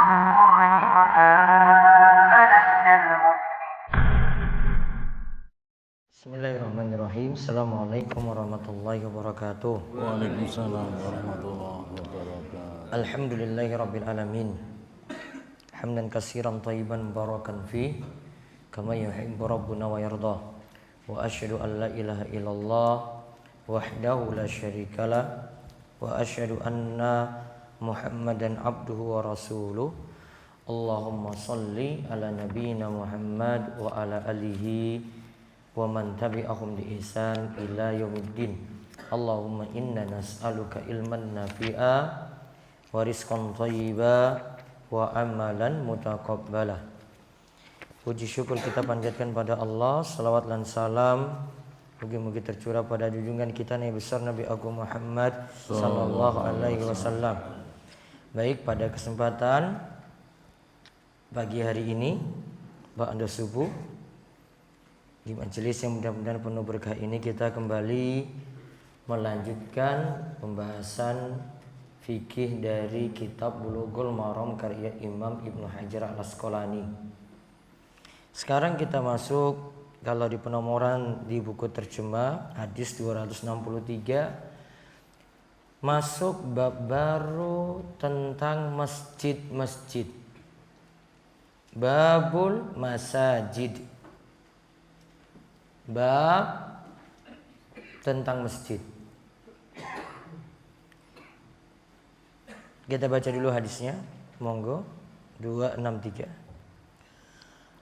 Bismillahirrahmanirrahim. Assalamualaikum warahmatullahi wabarakatuh. Waalaikumsalam warahmatullahi wabarakatuh. Alhamdulillahirabbil alamin. Hamdan katsiran thayyiban mubarakan fi kama yuhibbu rabbuna wa yarda. Wa asyhadu an la ilaha illallah wahdahu la syarikalah wa asyhadu anna Muhammadan abduhu wa rasuluh. Allahumma shalli ala nabiyyina Muhammad wa ala alihi wa man tabi'ahum bi ihsan ila yaumiddin. Allahumma inna nas'aluka ilman nafi'a wa rizqan thayyiba wa amalan mutaqabbala. Puji syukur kita panjatkan pada Allah, salawat dan salam mugi-mugi tercurah pada junjungan kita Nabi besar Nabi Agung Muhammad sallallahu alaihi wasallam. Baik, pada kesempatan pagi hari ini ba'da subuh di majelis yang mudah-mudahan penuh berkah ini, kita kembali melanjutkan pembahasan fikih dari kitab Bulughul Maram karya Imam Ibnu Hajar Al-Asqalani. Sekarang kita masuk, kalau di penomoran di buku terjemah hadis 263, masuk bab baru tentang masjid-masjid. Babul masajid. Bab tentang masjid. Kita baca dulu hadisnya, monggo. 263.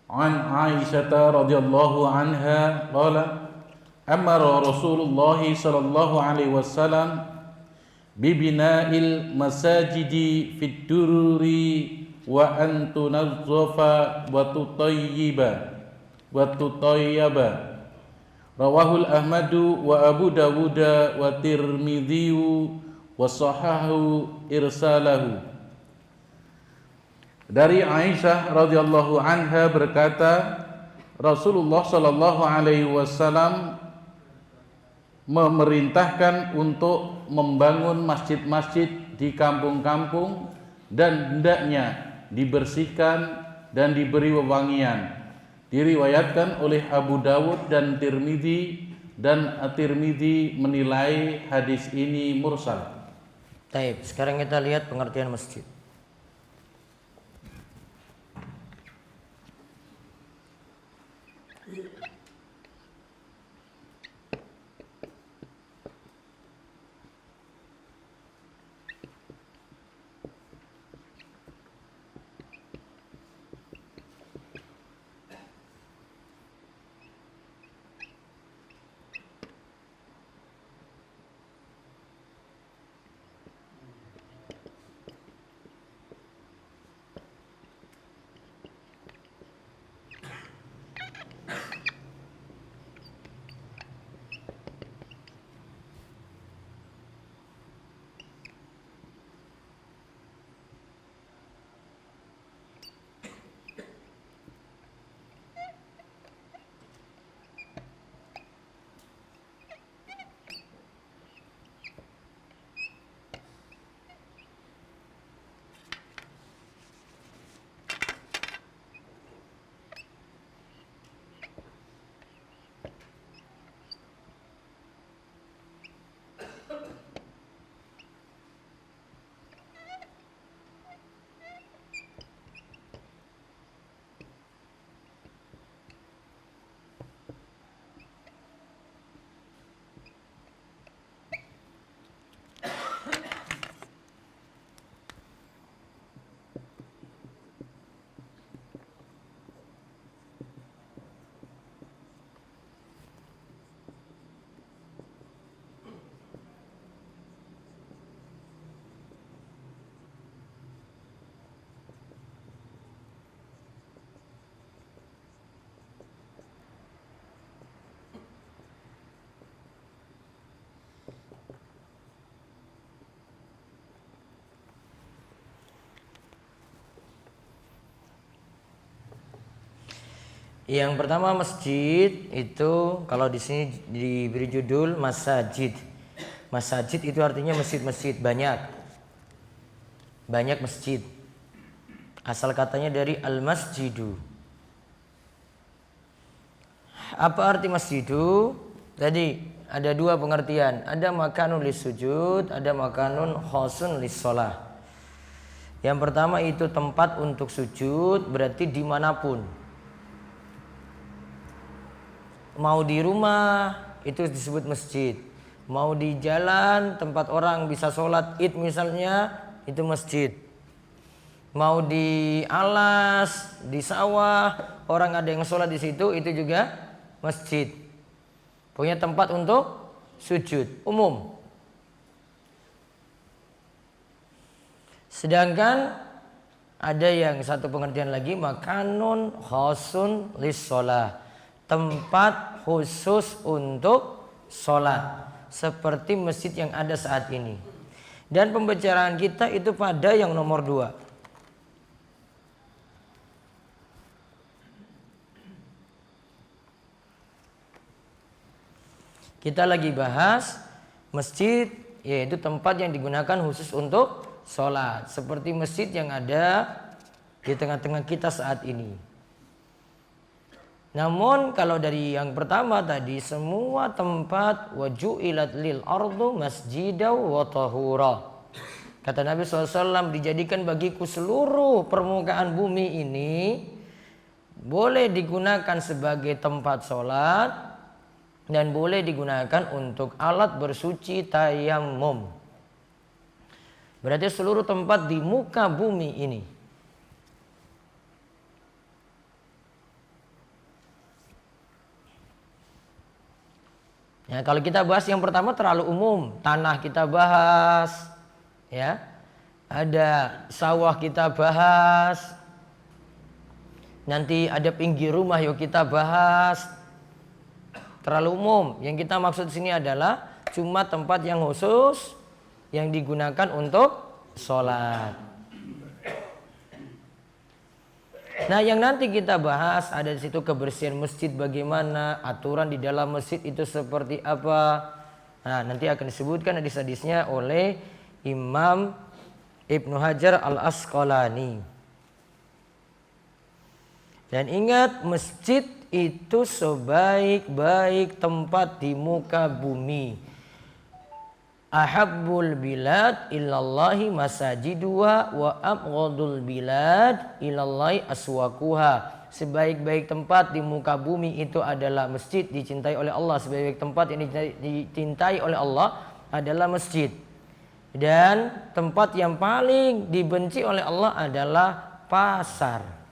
An Aisyah radhiyallahu anha qala amara Rasulullah sallallahu alaihi wasallam bi bina'il masajidi fid dururi wa an tunazzafa wa tutayyaba. Rawahul Ahmadu wa Abu Dawud wa Tirmidzi wa sahahu irsalahu. Dari Aisyah radhiyallahu anha berkata, Rasulullah sallallahu alaihi wasallam memerintahkan untuk membangun masjid-masjid di kampung-kampung dan hendaknya dibersihkan dan diberi wewangian. Diriwayatkan oleh Abu Dawud dan Tirmidzi, dan At-Tirmidzi menilai hadis ini mursal. Baik, sekarang kita lihat pengertian masjid. Yang pertama, masjid itu kalau di sini diberi judul masajid. Masajid itu artinya masjid-masjid, banyak masjid. Asal katanya dari al-masjidu. Apa arti masjidu? Tadi ada dua pengertian. Ada makanun lis-sujud, ada makanun khosun lis-sholah. Yang pertama itu tempat untuk sujud, berarti dimanapun. Mau di rumah itu disebut masjid. Mau di jalan tempat orang bisa sholat id misalnya, itu masjid. Mau di alas, di sawah, orang ada yang sholat di situ, itu juga masjid. Punya tempat untuk sujud umum. Sedangkan ada yang satu pengertian lagi, makanun khosun lis-sholah, tempat khusus untuk sholat, seperti masjid yang ada saat ini. Dan pembicaraan kita itu pada yang nomor 2. Kita lagi bahas masjid, yaitu tempat yang digunakan khusus untuk sholat, seperti masjid yang ada di tengah-tengah kita saat ini. Namun kalau dari yang pertama tadi, semua tempat waju'ilat lil ardu masjidaw wa tahura. Kata Nabi SAW, dijadikan bagiku seluruh permukaan bumi ini boleh digunakan sebagai tempat sholat dan boleh digunakan untuk alat bersuci tayammum. Berarti seluruh tempat di muka bumi ini. Ya, kalau kita bahas yang pertama terlalu umum, tanah kita bahas, ya, ada sawah kita bahas, nanti ada pinggir rumah yuk kita bahas. Terlalu umum. Yang kita maksud sini adalah cuma tempat yang khusus yang digunakan untuk sholat. Nah, yang nanti kita bahas ada di situ kebersihan masjid bagaimana, aturan di dalam masjid itu seperti apa. Nah, nanti akan disebutkan hadis-hadisnya oleh Imam Ibnu Hajar Al-Asqalani. Dan ingat, masjid itu sebaik-baik tempat di muka bumi. Ahabbul bilad ilallahi masajiduha wa abghadul bilad ilallahi aswaquha. Sebaik-baik tempat di muka bumi itu adalah masjid, dicintai oleh Allah. Sebaik-baik tempat yang dicintai oleh Allah adalah masjid. Dan tempat yang paling dibenci oleh Allah adalah pasar.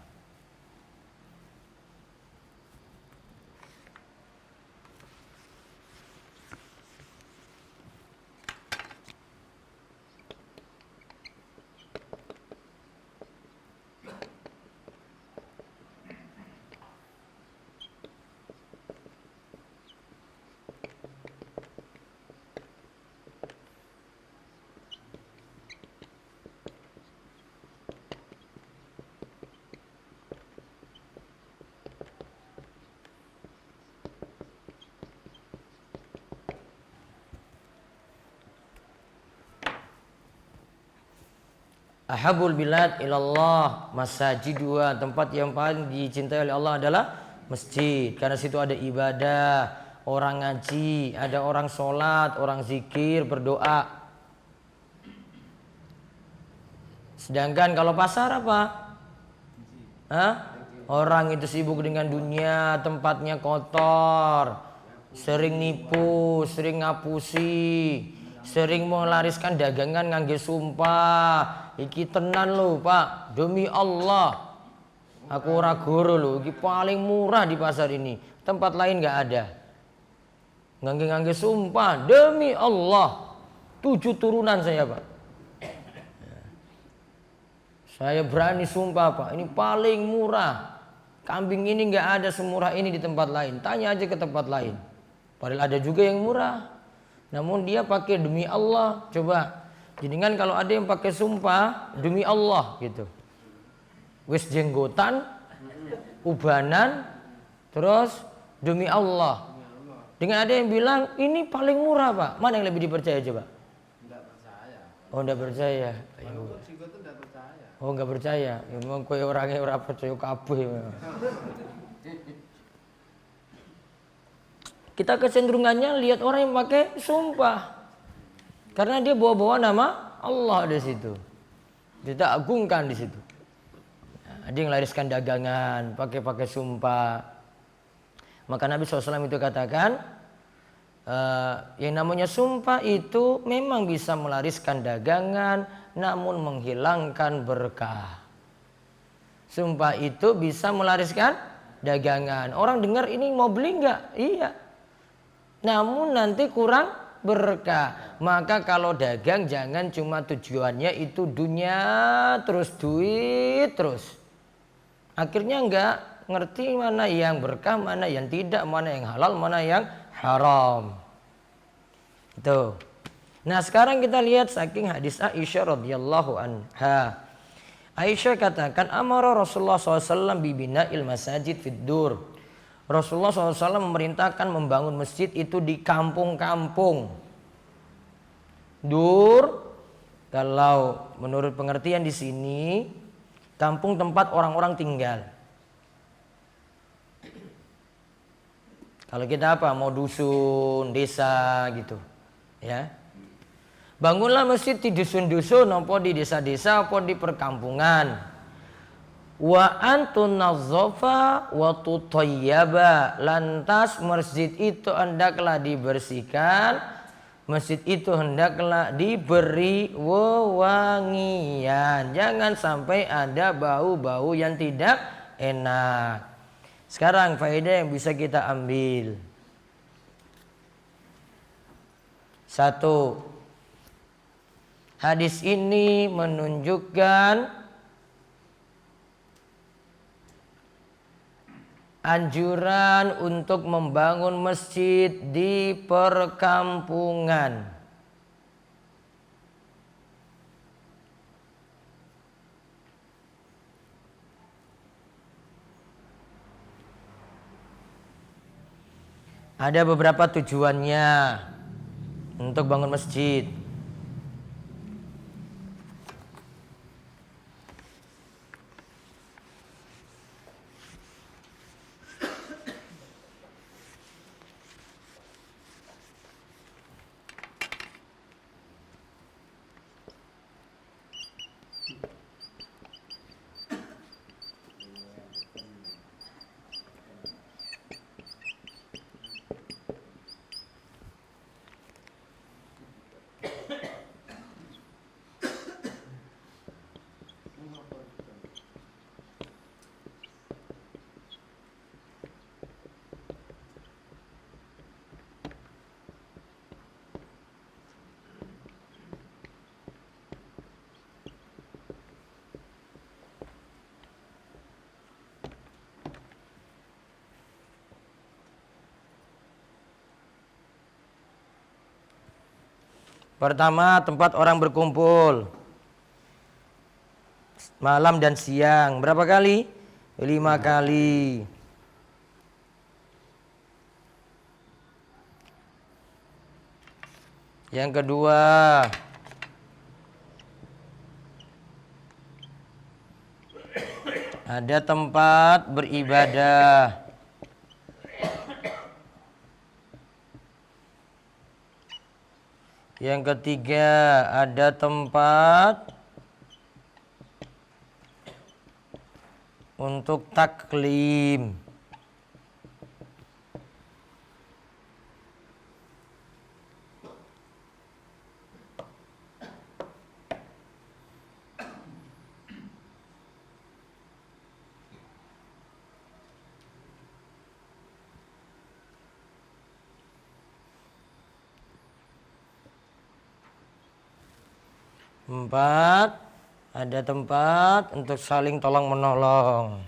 Ahabul bilad ilallah masajidua, tempat yang paling dicintai oleh Allah adalah masjid, karena situ ada ibadah, orang ngaji, ada orang sholat, orang zikir, berdoa. Sedangkan kalau pasar apa? Hah? Orang itu sibuk dengan dunia, tempatnya kotor, sering nipu, sering ngapusi, sering melariskan dagangan ngangge sumpah. Iki tenan lho Pak, demi Allah aku ora goro lho, iki paling murah di pasar ini, tempat lain gak ada. Ngangge sumpah, demi Allah 7 turunan saya Pak, saya berani sumpah Pak, ini paling murah. Kambing ini gak ada semurah ini di tempat lain, tanya aja ke tempat lain. Padahal ada juga yang murah, namun dia pakai demi Allah. Coba jenengan kalau ada yang pakai sumpah demi Allah gitu, wis jenggotan, ubanan, terus demi Allah. Dengan ada yang bilang ini paling murah Pak, mana yang lebih dipercaya coba? Enggak percaya. Oh, enggak percaya. Kalau jenggot itu enggak percaya. Oh nggak percaya, emang kowe orangnya ora percaya kabeh. Kita kecenderungannya lihat orang yang pakai sumpah, karena dia bawa-bawa nama Allah di situ, kita agungkan di situ. Nah, dia ngelariskan dagangan pakai sumpah. Maka Nabi SAW itu katakan, yang namanya sumpah itu memang bisa melariskan dagangan, namun menghilangkan berkah. Sumpah itu bisa melariskan dagangan. Orang dengar ini mau beli nggak? Iya. Namun nanti kurang berkah. Maka kalau dagang jangan cuma tujuannya itu dunia terus, duit terus. Akhirnya nggak ngerti mana yang berkah, mana yang tidak, mana yang halal, mana yang haram. Itu. Nah sekarang kita lihat saking hadis Aisyah radhiyallahu anha. Aisyah katakan, amara Rasulullah SAW bibina'il masajid fid dur. Rasulullah SAW memerintahkan membangun masjid itu di kampung-kampung. Dur, kalau menurut pengertian di sini, kampung tempat orang-orang tinggal. Kalau kita apa? Mau dusun, desa gitu, ya. Bangunlah masjid di dusun-dusun, apa di desa-desa, apa di perkampungan. Wa antun nazzafa wa tutayyaba. Lantas masjid itu hendaklah dibersihkan, masjid itu hendaklah diberi wewangian. Jangan sampai ada bau-bau yang tidak enak. Sekarang faedah yang bisa kita ambil. 1. Hadis ini menunjukkan anjuran untuk membangun masjid di perkampungan. Ada beberapa tujuannya untuk bangun masjid. Pertama, tempat orang berkumpul malam dan siang. Berapa kali? 5 kali. Yang kedua, ada tempat beribadah. Yang ketiga, ada tempat untuk taklim. Empat, ada tempat untuk saling tolong menolong.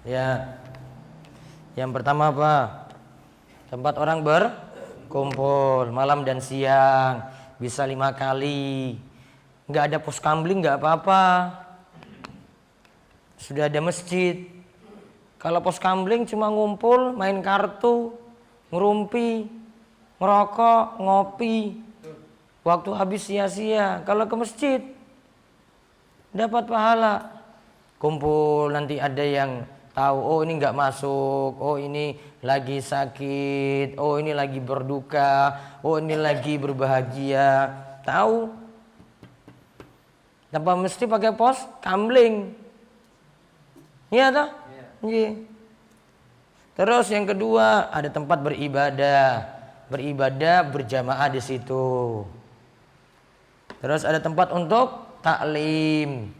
Ya. Yang pertama apa? Tempat orang berkumpul malam dan siang, bisa 5 kali. Nggak ada pos kamling nggak apa-apa. Sudah ada masjid. Kalau pos kamling cuma ngumpul, main kartu, ngerumpi, ngerokok, ngopi. Waktu habis sia-sia. Kalau ke masjid dapat pahala. Kumpul nanti ada yang tahu, oh ini nggak masuk, oh ini lagi sakit, oh ini lagi berduka, oh ini lagi berbahagia. Tahu. Tanpa mesti pakai pos kamling. Iya toh? Iya. Terus yang kedua, ada tempat beribadah. Beribadah berjamaah di situ. Terus ada tempat untuk taklim.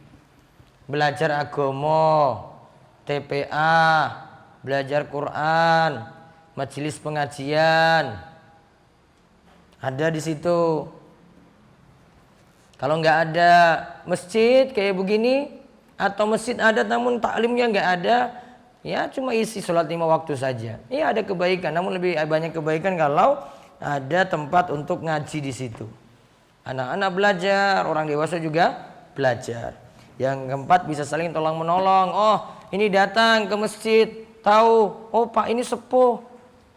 Belajar agama, TPA, belajar Quran, majelis pengajian. Ada di situ. Kalau nggak ada masjid kayak begini, atau masjid ada namun taklimnya nggak ada, ya cuma isi sholat 5 waktu saja. Ya ada kebaikan, namun lebih banyak kebaikan kalau ada tempat untuk ngaji di situ. Anak-anak belajar, orang dewasa juga belajar. Yang keempat, bisa saling tolong menolong. Oh ini datang ke masjid, tahu, oh pak ini sepuh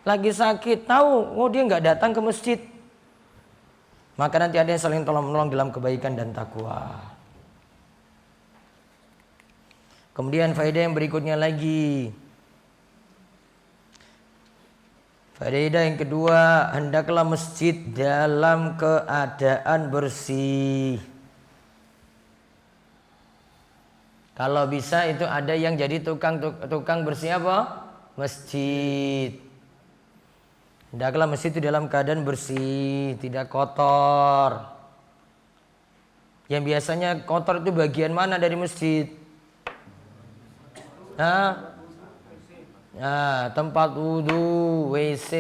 lagi sakit, tahu, oh dia nggak datang ke masjid. Maka nanti ada yang saling tolong menolong dalam kebaikan dan takwa. Kemudian faedah yang berikutnya lagi. Faedah yang kedua, hendaklah masjid dalam keadaan bersih. Kalau bisa itu ada yang jadi tukang bersih apa? Masjid. Hendaklah masjid itu dalam keadaan bersih, tidak kotor. Yang biasanya kotor itu bagian mana dari masjid? Nah, tempat wudhu, WC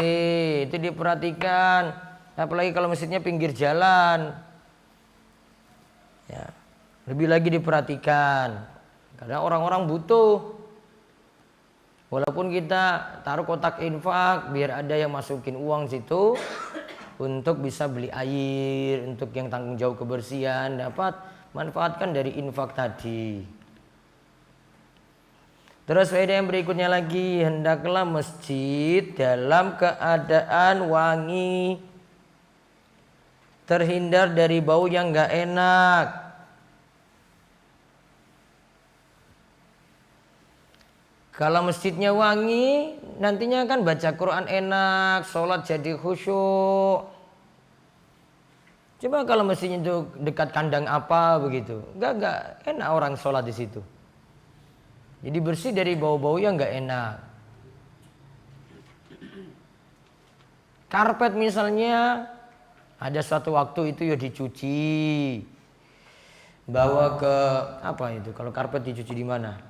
itu diperhatikan. Apalagi kalau masjidnya pinggir jalan, ya, lebih lagi diperhatikan. Karena orang-orang butuh. Walaupun kita taruh kotak infak, biar ada yang masukin uang situ untuk bisa beli air, untuk yang tanggung jawab kebersihan, dapat manfaatkan dari infak tadi. Terus faedah yang berikutnya lagi, hendaklah masjid dalam keadaan wangi, terhindar dari bau yang gak enak. Kalau masjidnya wangi, nantinya kan baca Quran enak, sholat jadi khusyuk. Coba kalau masjidnya itu dekat kandang apa begitu, gak enak orang sholat di situ. Jadi bersih dari bau-bau yang nggak enak. Karpet misalnya, ada suatu waktu itu ya dicuci, bawa ke apa itu? Kalau karpet dicuci di mana?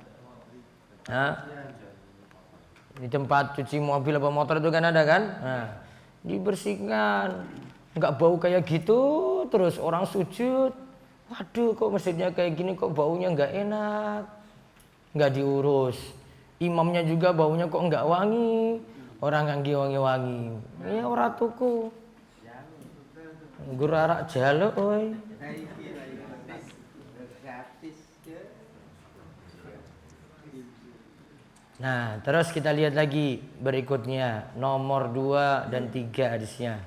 Di tempat cuci mobil atau motor itu kan ada kan? Nah, dibersihkan, nggak bau kayak gitu. Terus orang sujud, waduh kok masjidnya kayak gini, kok baunya nggak enak. Nggak diurus, imamnya juga baunya kok nggak wangi, orang nganggi wangi-wangi, ya ora tuku, gurarak jaluk, oi. Nah, terus kita lihat lagi berikutnya, nomor 2 dan 3 hadisnya.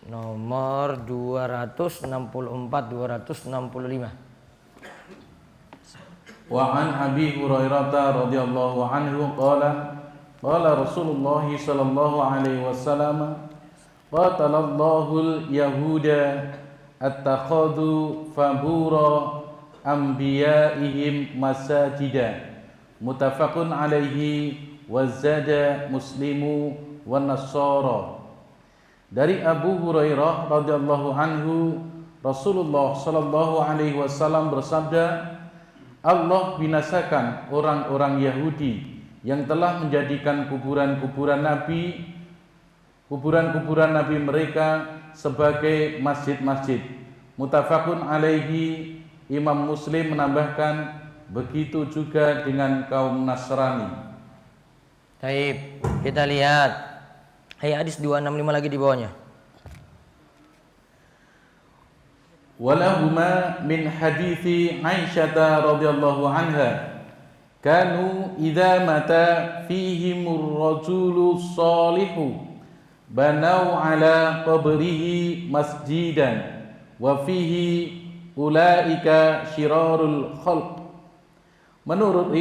Nomor 264, 265. Wa an Abi Hurairah radhiyallahu anhu qala Rasulullah sallallahu alaihi wasallam qatalallahu al-yahuda attakhadhu fabura anbiya'ihim masajida muttafaqun alaihi wa zada Muslimu wa Nassara. Dari Abu Hurairah radhiyallahu anhu, Rasulullah sallallahu alaihi wasallam bersabda, Allah binasakan orang-orang Yahudi yang telah menjadikan kuburan-kuburan Nabi mereka sebagai masjid-masjid. Muttafaqun alaihi, Imam Muslim menambahkan begitu juga dengan kaum Nasrani. Baik, kita lihat. Hadis 265 lagi di bawahnya. Walahuma min hadithi Aisyah radhiyallahu anha kanu idza mata fihimur rajulu salihu banau ala qabrihi masjidan wa fihi ulaika syirarul khalq. Menurut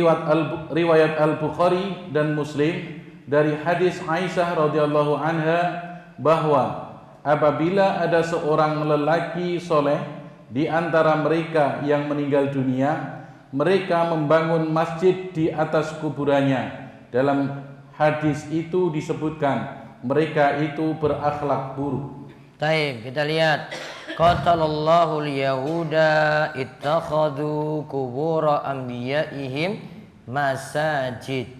riwayat Al-Bukhari dan Muslim dari hadis Aisyah radhiyallahu anha bahwa apabila ada seorang lelaki soleh di antara mereka yang meninggal dunia, mereka membangun masjid di atas kuburannya. Dalam hadis itu disebutkan mereka itu berakhlak buruk. Baik, kita lihat. Qatalallahu al-yahuda ittakhadhu qubur anbiya'ihim masajid.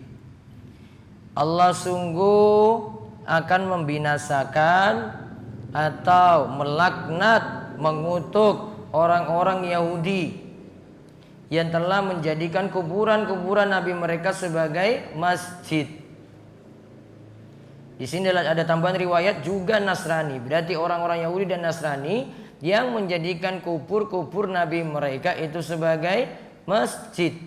Allah sungguh akan membinasakan atau melaknat, mengutuk orang-orang Yahudi yang telah menjadikan kuburan-kuburan nabi mereka sebagai masjid. Di sini ada tambahan riwayat juga Nasrani. Berarti orang-orang Yahudi dan Nasrani yang menjadikan kubur-kubur nabi mereka itu sebagai masjid.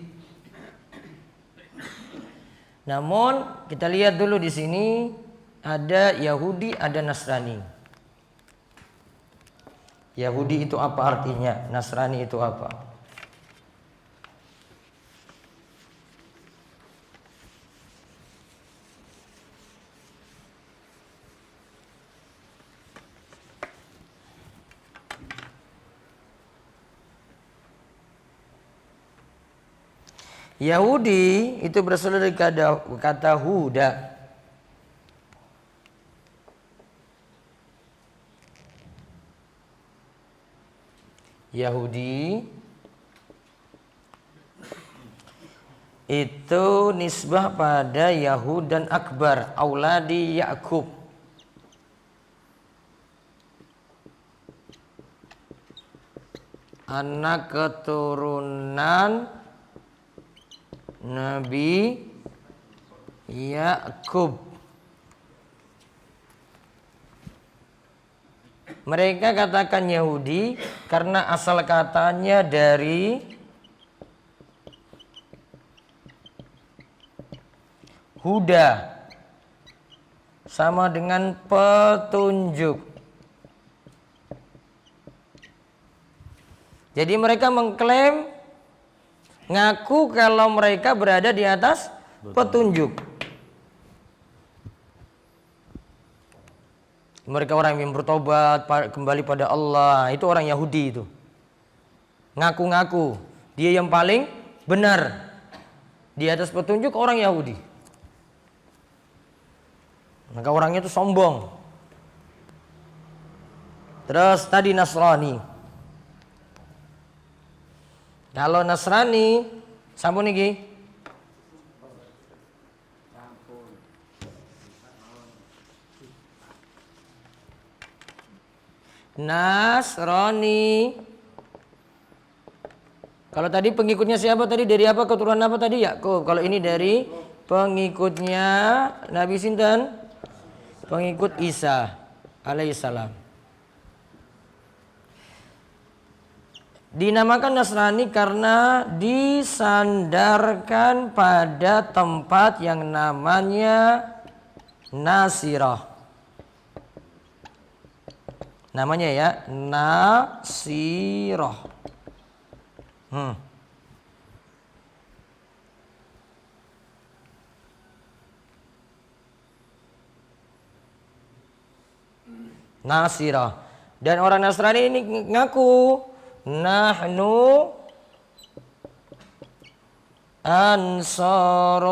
Namun kita lihat dulu di sini ada Yahudi, ada Nasrani. Yahudi itu apa artinya? Nasrani itu apa? Yahudi itu berasal dari kata huda. Yahudi itu nisbah pada Yahud dan Akbar, auladi Yakub. Anak keturunan Nabi Yakub. Mereka katakan Yahudi karena asal katanya dari huda, sama dengan petunjuk. Jadi mereka mengklaim, ngaku kalau mereka berada di atas petunjuk. Mereka orang yang bertobat kembali pada Allah. Itu orang Yahudi itu. Ngaku-ngaku dia yang paling benar di atas petunjuk, orang Yahudi. Maka orangnya itu sombong. Terus tadi Nasrani. Kalau Nasrani, sampun niki. Nasrani. Kalau tadi pengikutnya siapa tadi? Dari apa? Keturunan apa tadi? Yakub. Kalau ini dari pengikutnya Nabi sinten? Pengikut Isa alaihissalam. Dinamakan Nasrani karena disandarkan pada tempat yang namanya Nasirah. Namanya ya, Nasirah. Nasirah. Dan orang Nasrani ini ngaku, nahnu ansarullah.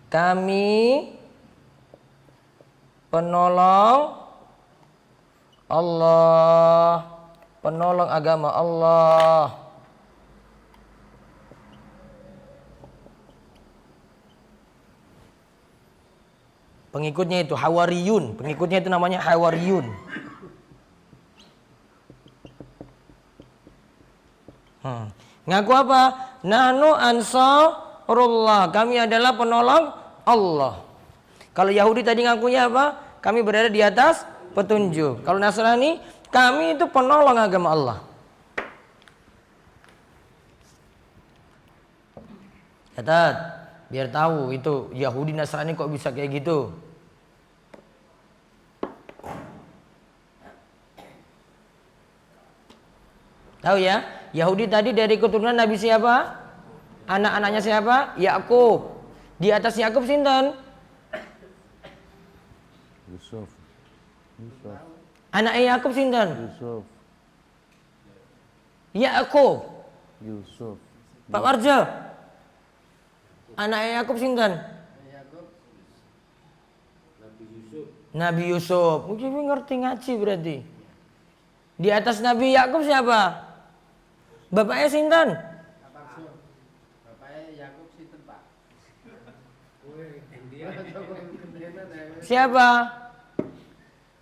Kami penolong Allah, penolong agama Allah. Pengikutnya itu Hawariyun, pengikutnya itu namanya Hawariyun. Ngaku apa? Nahnu ansarullah, kami adalah penolong Allah. Kalau Yahudi tadi ngakunya apa? Kami berada di atas petunjuk. Kalau Nasrani, kami itu penolong agama Allah. Catat, biar tahu itu Yahudi Nasrani kok bisa kayak gitu. Tahu ya? Yahudi tadi dari keturunan Nabi siapa? Anak-anaknya siapa? Yakub. Di atas Yakub sinten? Yusuf. Anaknya Yakub sinten? Yusuf. Yakub. Yusuf. Pak Warjo. Anaknya Yakub sinten? Nabi Yusuf. Mungkin ngerti ngaji berarti. Di atas Nabi Yakub siapa? Bapaknya sinten? Bapaknya Yakub sinten, Pak? Siapa?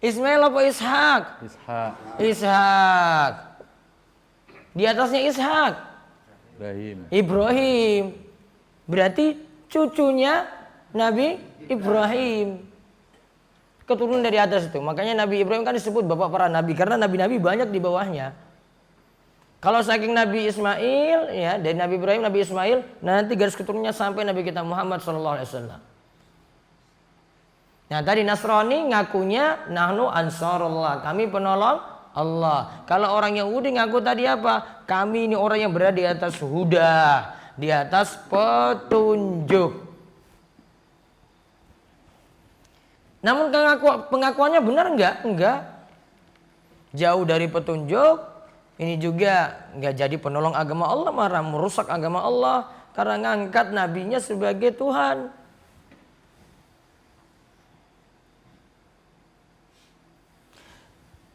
Ismail apa Ishak? Ishak. Ishak. Di atasnya Ishak. Ibrahim. Ibrahim. Berarti cucunya Nabi Ibrahim. Keturunan dari atas itu. Makanya Nabi Ibrahim kan disebut bapak para nabi karena nabi-nabi banyak di bawahnya. Kalau saking Nabi Ismail ya, dari Nabi Ibrahim, Nabi Ismail, nanti garis keturunannya sampai Nabi kita Muhammad SAW. Nah tadi Nasrani ngakunya nahnu ansarullah, kami penolong Allah. Kalau orang Yahudi ngaku tadi apa? Kami ini orang yang berada di atas huda, di atas petunjuk. Namun pengakuannya benar enggak? Enggak. Jauh dari petunjuk. Ini juga enggak jadi penolong agama Allah, malah merusak agama Allah karena ngangkat nabinya sebagai Tuhan.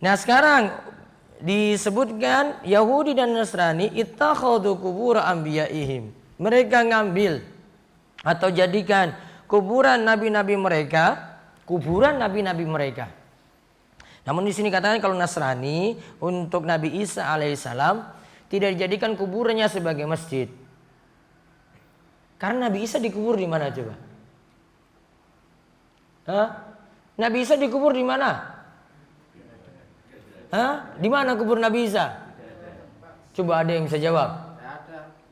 Nah sekarang disebutkan Yahudi dan Nasrani ittakhadhu qubur anbiya'ihim. Mereka ngambil atau jadikan kuburan nabi-nabi mereka, kuburan nabi-nabi mereka. Namun di sini katakan kalau Nasrani untuk Nabi Isa alaihissalam tidak dijadikan kuburannya sebagai masjid. Karena Nabi Isa dikubur di mana coba? Hah? Nabi Isa dikubur di mana? Hah? Di mana kubur Nabi Isa? Coba ada yang bisa jawab.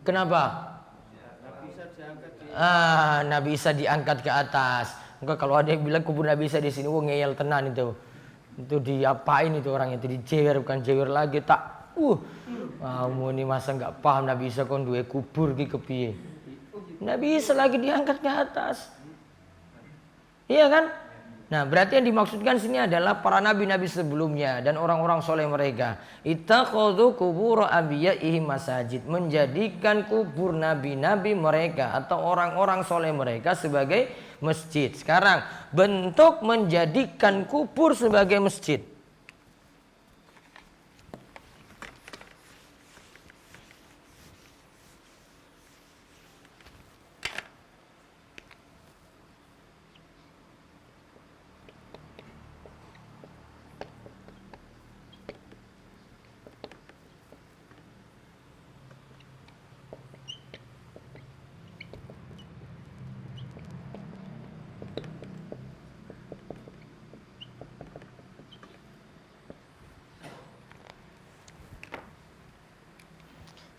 Kenapa? Nabi Isa diangkat ke atas. Enggak, kalau ada yang bilang kubur Nabi Isa di sini, wah ngeyel tenan itu. Itu diapain itu orang itu, dijewer bukan jewer lagi tak. Kamu ini masa nggak paham Nabi Isa kon duwe kubur ki kepiye? Nabi Isa lagi diangkat ke atas. Iya kan? Nah, berarti yang dimaksudkan sini adalah para nabi-nabi sebelumnya dan orang-orang soleh mereka. Ittakhadhu qubur anbiya'ihim masajid, menjadikan kubur nabi-nabi mereka atau orang-orang soleh mereka sebagai masjid. Sekarang bentuk menjadikan kubur sebagai masjid.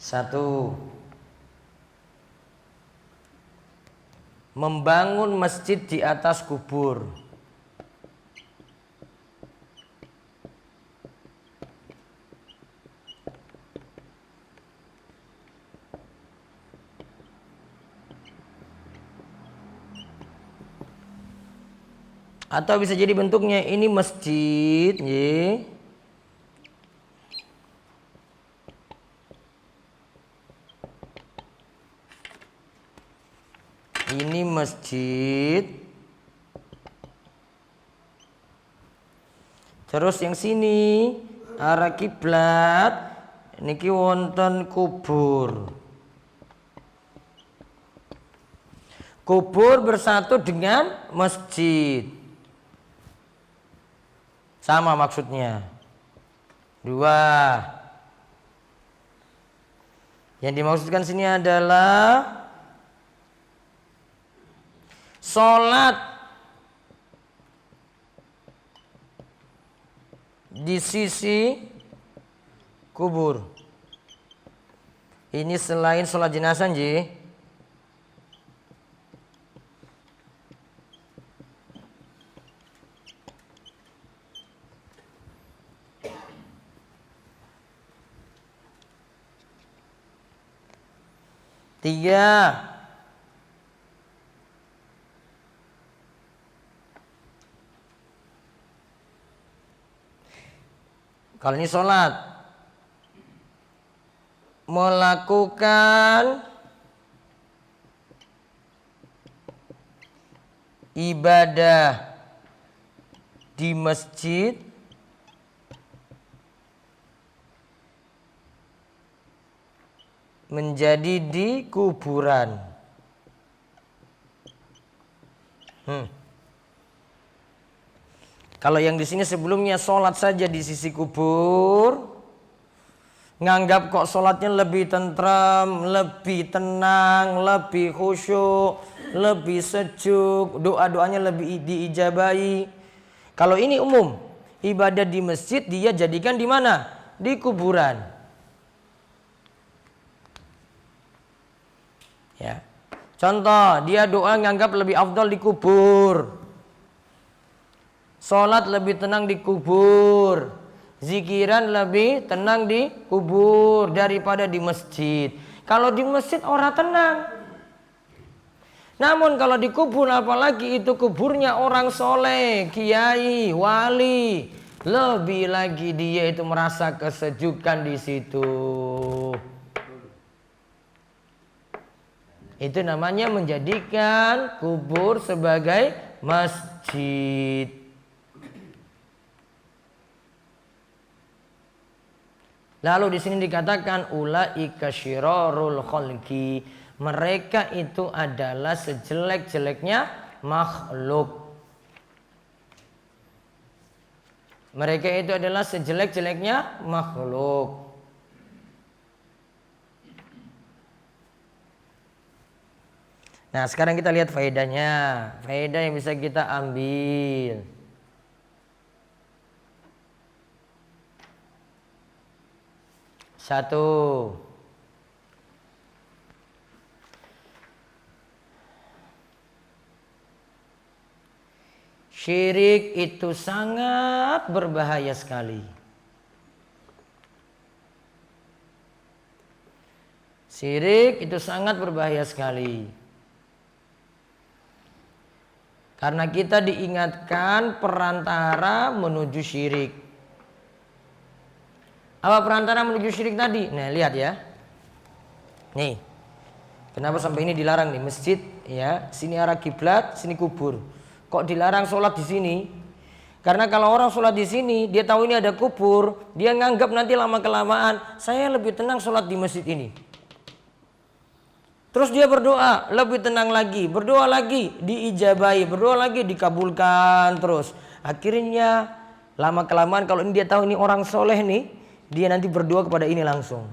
Satu, membangun masjid di atas kubur. Atau bisa jadi bentuknya ini masjid, ye. Ini masjid. Terus yang sini arah kiblat niki wonten kubur. Kubur bersatu dengan masjid. Sama maksudnya. 2. Yang dimaksudkan sini adalah sholat di sisi kubur. Ini selain sholat jenazah, nggih. Tiga, kalau ini sholat, melakukan ibadah di masjid menjadi di kuburan. Kalau yang di sini sebelumnya sholat saja di sisi kubur, nganggap kok sholatnya lebih tentram, lebih tenang, lebih khusyuk, lebih sejuk, doa-doanya lebih diijabahi. Kalau ini umum, ibadah di masjid dia jadikan di mana? Di kuburan. Ya. Contoh, dia doa nganggap lebih afdal di kubur. Sholat lebih tenang di kubur. Zikiran lebih tenang di kubur daripada di masjid. Kalau di masjid orang tenang. Namun kalau di kubur, apalagi itu kuburnya orang soleh, kiai, wali, lebih lagi dia itu merasa kesejukan di situ. Itu namanya menjadikan kubur sebagai masjid. Lalu di sini dikatakan ulaika syirarul khalqi. Mereka itu adalah sejelek-jeleknya makhluk. Mereka itu adalah sejelek-jeleknya makhluk. Nah, sekarang kita lihat faedahnya. Faedah yang bisa kita ambil. Satu, syirik itu sangat berbahaya sekali. Syirik itu sangat berbahaya sekali. Karena kita diingatkan perantara menuju syirik. Apa perantara menuju syirik tadi? Nah, lihat ya. Nih. Kenapa sampai ini dilarang nih? Masjid ya, sini arah kiblat, sini kubur. Kok dilarang sholat di sini? Karena kalau orang sholat di sini, dia tahu ini ada kubur, dia nganggap nanti lama-kelamaan, saya lebih tenang sholat di masjid ini. Terus dia berdoa, lebih tenang lagi, berdoa lagi, diijabahi, berdoa lagi, dikabulkan terus. Akhirnya lama-kelamaan kalau ini dia tahu ini orang soleh nih, dia nanti berdoa kepada ini langsung.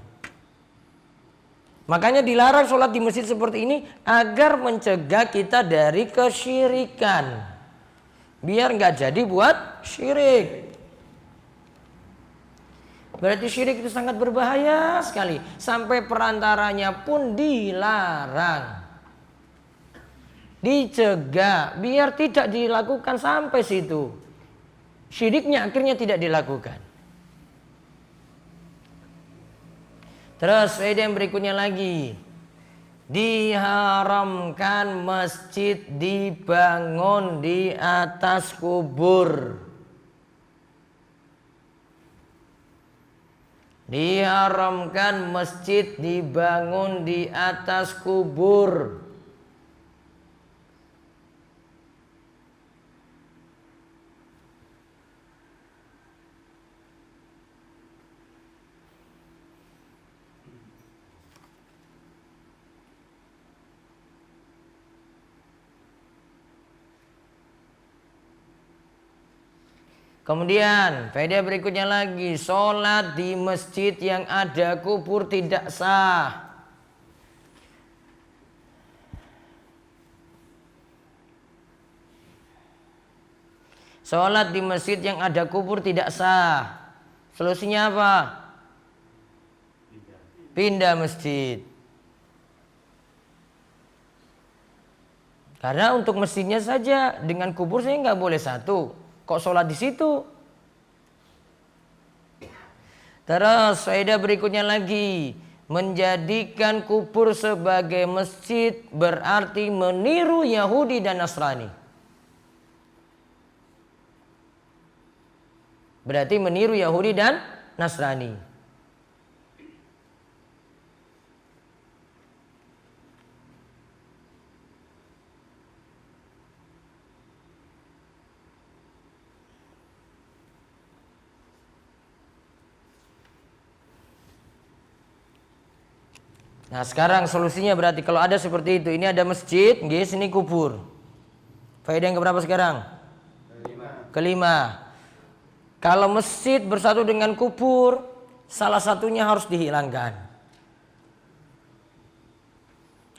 Makanya dilarang sholat di masjid seperti ini agar mencegah kita dari kesyirikan. Biar nggak jadi buat syirik. Berarti syirik itu sangat berbahaya sekali. Sampai perantaranya pun dilarang. Dicegah biar tidak dilakukan sampai situ. Syiriknya akhirnya tidak dilakukan. Terus faedah yang berikutnya lagi. Diharamkan masjid dibangun di atas kubur. Diharamkan masjid dibangun di atas kubur. Kemudian faedah berikutnya lagi, sholat di masjid yang ada kubur tidak sah. Sholat di masjid yang ada kubur tidak sah. Solusinya apa? Pindah masjid. Karena untuk masjidnya saja, dengan kubur saya nggak boleh satu. Kok sholat di situ? Terus faedah berikutnya lagi, menjadikan kubur sebagai masjid berarti meniru Yahudi dan Nasrani. Berarti meniru Yahudi dan Nasrani. Nah sekarang solusinya berarti kalau ada seperti itu, ini ada masjid, guys, ini kubur. Faedah yang keberapa sekarang? Kelima. Kalau masjid bersatu dengan kubur, salah satunya harus dihilangkan.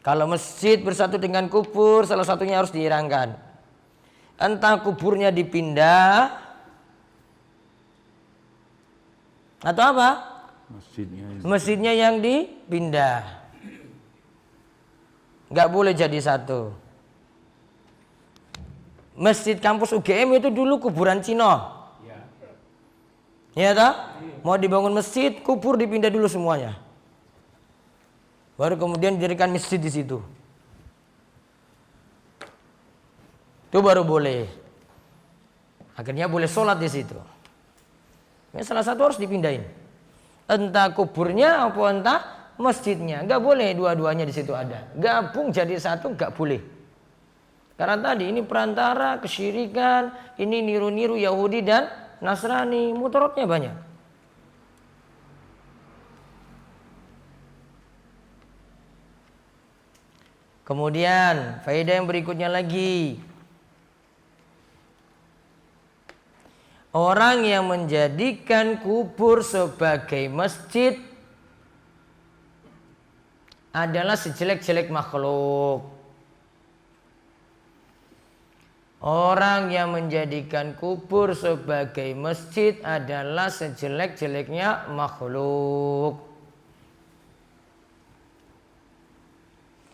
Kalau masjid bersatu dengan kubur, salah satunya harus dihilangkan. Entah kuburnya dipindah atau apa? Masjidnya yang dipindah. Nggak boleh jadi satu. Masjid kampus UGM itu dulu kuburan Cina. Ya toh? Mau dibangun masjid, kubur dipindah dulu semuanya. Baru kemudian didirikan masjid di situ. Itu baru boleh. Akhirnya boleh sholat di situ. Ya, salah satu harus dipindahin. Entah kuburnya apa entah masjidnya. Nggak boleh dua-duanya di situ ada. Gabung jadi satu nggak boleh. Karena tadi ini perantara kesyirikan, ini niru-niru Yahudi dan Nasrani, mudaratnya banyak. Kemudian faedah yang berikutnya lagi, orang yang menjadikan kubur sebagai masjid adalah sejelek-jelek makhluk. Orang yang menjadikan kubur sebagai masjid adalah sejelek-jeleknya makhluk.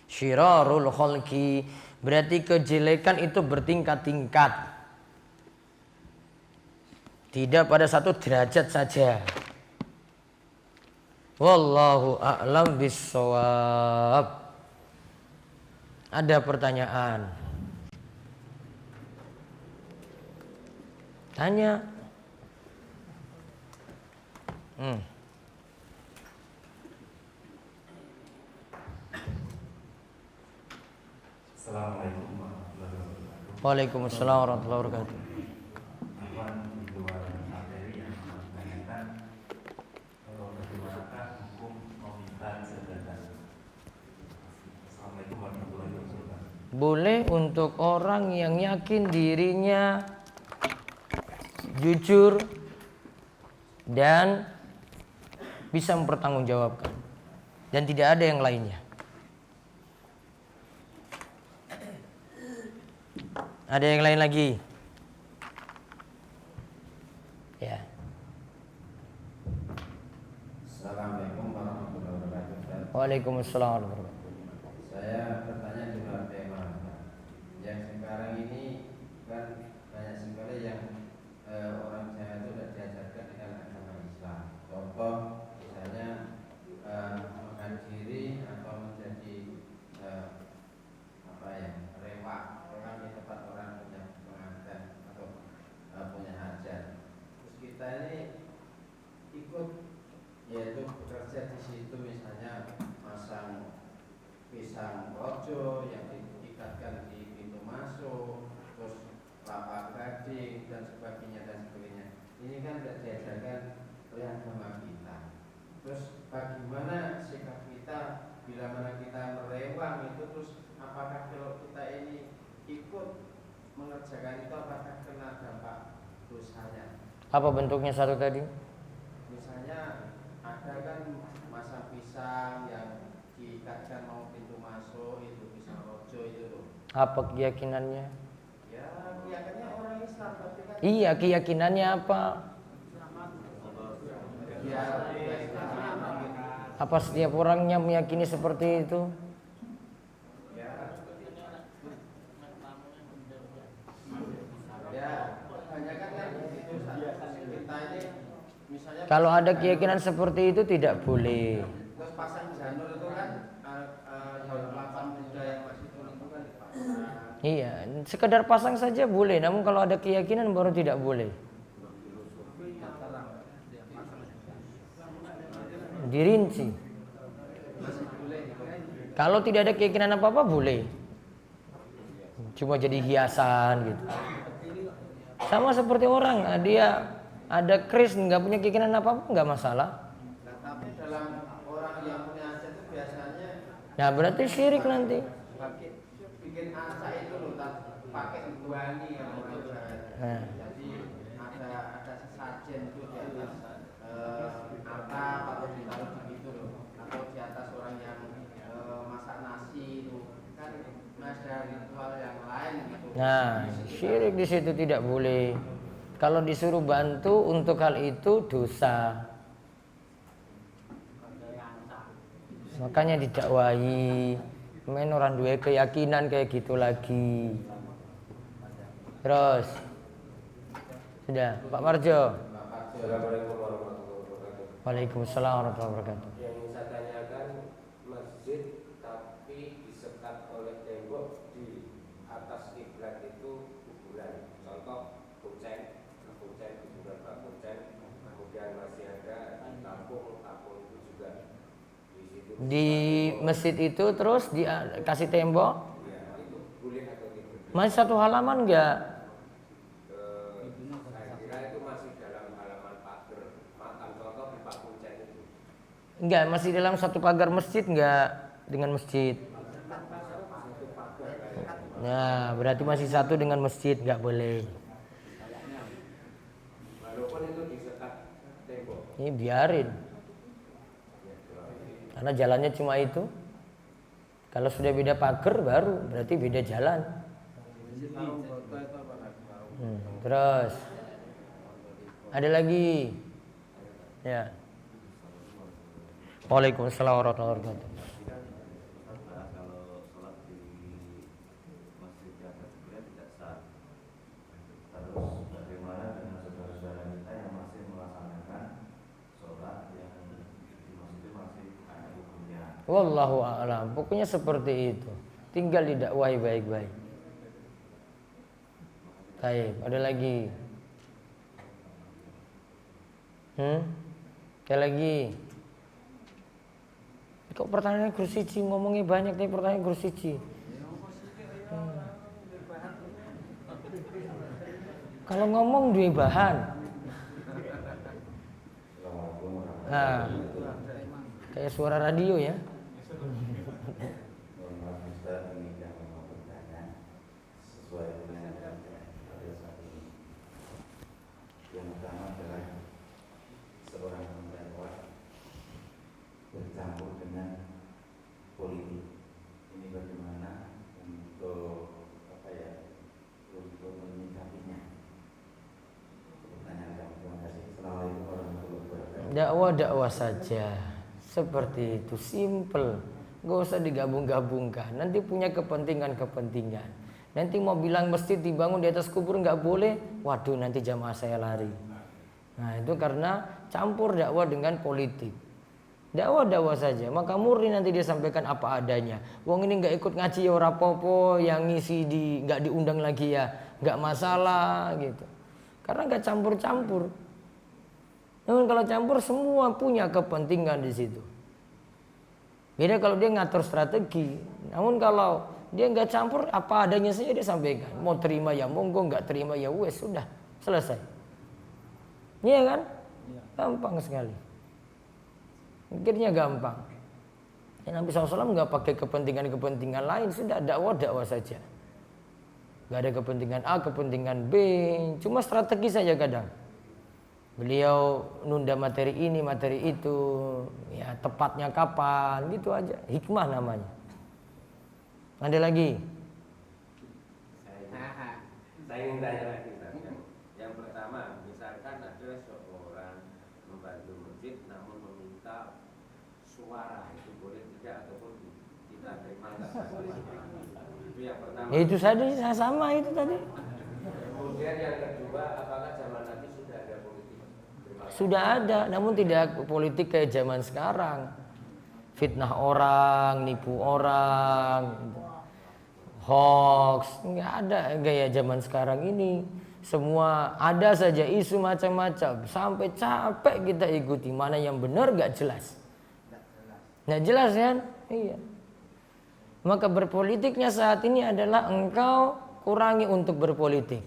Syirarul khalqi, berarti kejelekan itu bertingkat-tingkat. Tidak pada satu derajat saja. Wallahu a'lam bissawab. Ada pertanyaan? Tanya. Assalamualaikum warahmatullahi wabarakatuh. Waalaikumsalam warahmatullahi wabarakatuh. Di luar materi yang menanyakan bagaimanakah hukum meminta jabatan. Assalamualaikum warahmatullahi wabarakatuh. Boleh untuk orang yang yakin dirinya jujur dan bisa mempertanggungjawabkan dan tidak ada yang lainnya. Ada yang lain lagi? Ya. Assalamualaikum warahmatullahi wabarakatuh. Waalaikumsalam warahmatullahi wabarakatuh. Saya bertanya di luar tema. Yang sekarang ini kan banyak sekali yang orang Jawa itu sudah diajarkan dengan agama Islam. Contoh misalnya menghadiri atau menjadi rewak di tempat orang punya pengajian atau punya hajat. Terus kita ini ikut, yaitu bekerja di situ, misalnya masang pisang rojo yang diikatkan di pintu masuk, terus lapak gading dan sebagainya. Ini kan tidak diajarkan oleh agama kita. Terus bagaimana sikap kita bila mana kita merewang itu, terus apakah kalau kita ini ikut mengerjakan itu apakah kena dampak dosanya? Apa bentuknya satu tadi? Misalnya ada kan masang pisang yang diikatkan mau pintu masuk itu pisang rojo itu tuh. Apa keyakinannya? Ya kelihatannya orang Islam tapi kan Iya, keyakinannya apa? ya Islam Apa setiap orangnya meyakini seperti itu? ya kebanyakan kan begitu kita ini misalnya Kalau ada keyakinan seperti itu tidak boleh. terus pasang janur itu kan daun kelapa muda yang masih turun itu kan dipasang. Iya, sekedar pasang saja boleh. Namun kalau ada keyakinan baru tidak boleh. Dirinci. Kalau tidak ada keyakinan apa-apa boleh. Cuma jadi hiasan gitu. Sama seperti orang, dia ada keris nggak punya keyakinan apa-apa nggak masalah. Nah, tapi dalam orang yang punya hajat itu biasanya Nah berarti syirik nanti. bikin aca itu loh pakai buani yang Nah. jadi ada sesajen itu di atas atap atau ditaruh begitu loh atau di atas orang yang masak nasi itu kan ada ritual yang lain gitu. Nah, syirik di situ tidak boleh. Kalau disuruh bantu untuk hal itu dosa. Makanya didakwahi. Main orang dua keyakinan kayak gitu lagi. Terus sudah, Pak Marjo. Assalamualaikum warahmatullahi wabarakatuh. Waalaikumsalam warahmatullahi wabarakatuh. Yang ingin saya tanyakan, masjid tapi disekat oleh tembok di atas kiblat itu kuburan. Contoh kuburan Pak Kucing, kemudian masih ada di kampung itu juga di situ. Di masjid itu terus dikasih tembok. Ya, itu boleh atau tidak? Masih satu halaman enggak? Saya kira itu masih dalam halaman pagar makam, contoh di Pak Kucing itu. Enggak, masih dalam satu pagar masjid enggak dengan masjid. Nah, berarti masih satu dengan masjid, enggak boleh. Walaupun itu disekat tembok. Ini biarin. Karena jalannya cuma itu. Kalau sudah beda pagar baru berarti beda jalan. Terus ada lagi. Ya. Waalaikumsalam warahmatullahi wabarakatuh. Kalau sholat di masjid di atas kuburan tidak sah. Terus bagaimana dengan saudara-saudara kita yang masih melaksanakan sholat yang di masjid itu masih ada hukumnya? Wallahu a'lam. Pokoknya seperti itu. Tinggal didakwahi baik-baik. Baik, ada lagi. Ada lagi. Kok pertanyaannya Gursici, ngomongnya banyak nih pertanyaan Gursici. Kalau ngomong dua bahan. Nah, kayak suara radio ya. Mohon maaf Ustaz, ini yang mau bertanya sesuai dengan yang pada saat ini. Yang pertama adalah seorang pendakwah bercampur dengan politik. Ini bagaimana untuk untuk menyikapinya? Pertanyaan kami. Terima kasih. Assalamualaikum warahmatullahi wabarakatuh. Dakwah saja. Seperti itu, simple. Gak usah digabung-gabungkan. Nanti punya kepentingan-kepentingan. Nanti mau bilang masjid dibangun di atas kubur nggak boleh. Waduh, nanti jamaah saya lari. Nah, itu karena campur dakwah dengan politik. Dakwah saja. Maka murni nanti dia sampaikan apa adanya. Wong ini nggak ikut ngaji ya ora popo, yang ngisi nggak diundang lagi ya nggak masalah gitu. Karena nggak campur-campur. Namun kalau campur semua punya kepentingan di situ. Beda kalau dia ngatur strategi. Namun kalau dia nggak campur apa adanya saja dia sampaikan. Mau terima ya monggo, nggak terima ya wes, sudah selesai. Iya kan? Gampang sekali. Akhirnya gampang. Ya, Nabi SAW nggak pakai kepentingan-kepentingan lain, sudah dakwah saja. Nggak ada kepentingan A, kepentingan B, cuma strategi saja kadang. Beliau nunda materi ini, materi itu, ya tepatnya kapan, gitu aja. Hikmah namanya. Ada lagi? Saya ingin tanya lagi, Ustaz. Yang pertama, misalkan ada seorang membantu masjid namun meminta suara, itu boleh tidak ataupun tidak terima nggak? Itu yang pertama. Ya, itu saja sama itu tadi. Kemudian yang kedua, apakah zaman Nabi sudah ada politik? Sudah ada, namun tidak politik kayak zaman sekarang. Fitnah orang, nipu orang, hoax, nggak ada gaya zaman sekarang ini. Semua ada saja isu macam-macam, sampai capek kita ikuti mana yang benar nggak jelas. Nggak jelas kan? Iya. Maka berpolitiknya saat ini adalah engkau kurangi untuk berpolitik.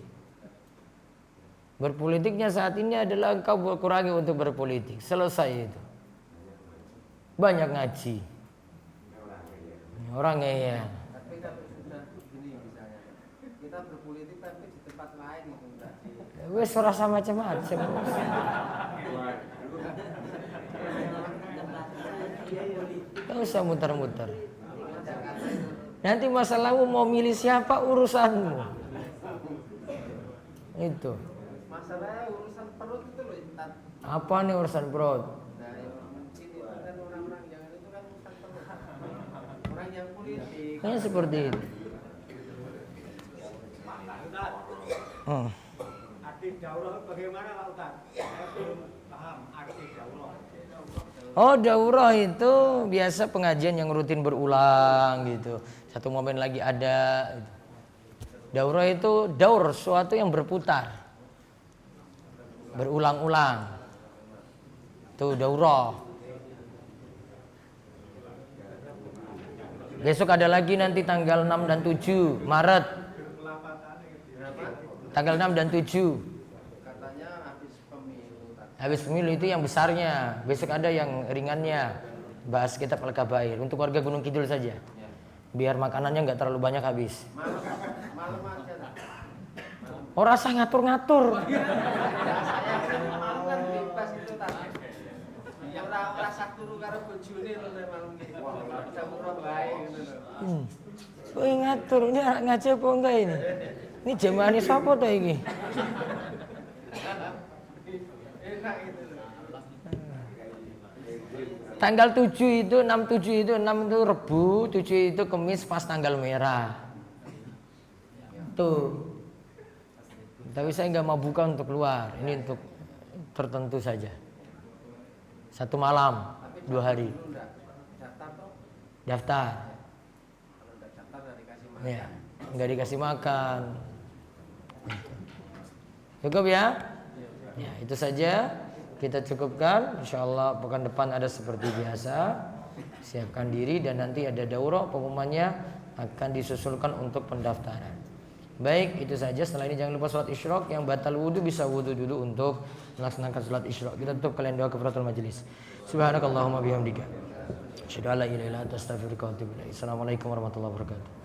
Berpolitiknya saat ini adalah engkau kurangi untuk berpolitik. Selesai itu. Banyak ngaji. Orang ya. Tapi kalau sudah begini misalnya, kita berpolitik tapi di tempat lain itu enggak. Wes rasa macam-macam. Gak usah muter-muter. Nanti masalahmu mau milih siapa urusanmu. Itu. Masalahnya urusan perut itu loh, Intan. Apa nih urusan perut? Nah, mungkin itu kan orang-orang yang itu kan urusan perut. Orang yang politik. Kayaknya seperti itu. Arti daurah bagaimana Pak Ustaz? Saya belum paham arti daurah. Oh, daurah itu biasa pengajian yang rutin berulang gitu. Satu momen lagi ada. Daurah itu daur, suatu yang berputar, berulang-ulang. Itu daurah. Besok ada lagi nanti tanggal 6 dan 7 Maret. Tanggal 6 dan 7. Katanya habis pemilu. Habis pemilu itu yang besarnya. Besok ada yang ringannya. Bahas kitab Al-Kabair untuk warga Gunung Kidul saja. Biar makanannya nggak terlalu banyak habis. Malam aja tak? Orang rasa ngatur-ngatur. Saya malam kan bebas itu tak? Ya orang sak turu karo bojone lho nek malam iki. Bisa murah bae ngono lho. Kowe ngatur ini anak ngaji apa enggak ini? Ini jamaahnya siapa tuh ini? Enak itu lho. Tanggal 7 itu, 6 itu Rebu, 7 itu Kemis pas tanggal merah. Tuh. Tapi saya nggak mau buka untuk keluar. Ini untuk tertentu saja. 1 malam, 2 hari. Daftar toh? Daftar. Kalau enggak daftar enggak dikasih makan. Ya, nggak dikasih makan. Cukup ya? Ya, itu saja. Kita cukupkan. Insyaallah pekan depan ada seperti biasa. Siapkan diri dan nanti ada daurah, pengumumannya akan disusulkan untuk pendaftaran. Baik, itu saja. Setelah ini jangan lupa sholat isyraq. Yang batal wudu bisa wudu dulu untuk melaksanakan sholat isyraq. Kita tutup kalian doa kafaratul majelis. Subhanakallahumma bihamdika asyhadu an la ilaha illa anta astaghfiruka wa atubu ilaik. Assalamualaikum warahmatullahi wabarakatuh.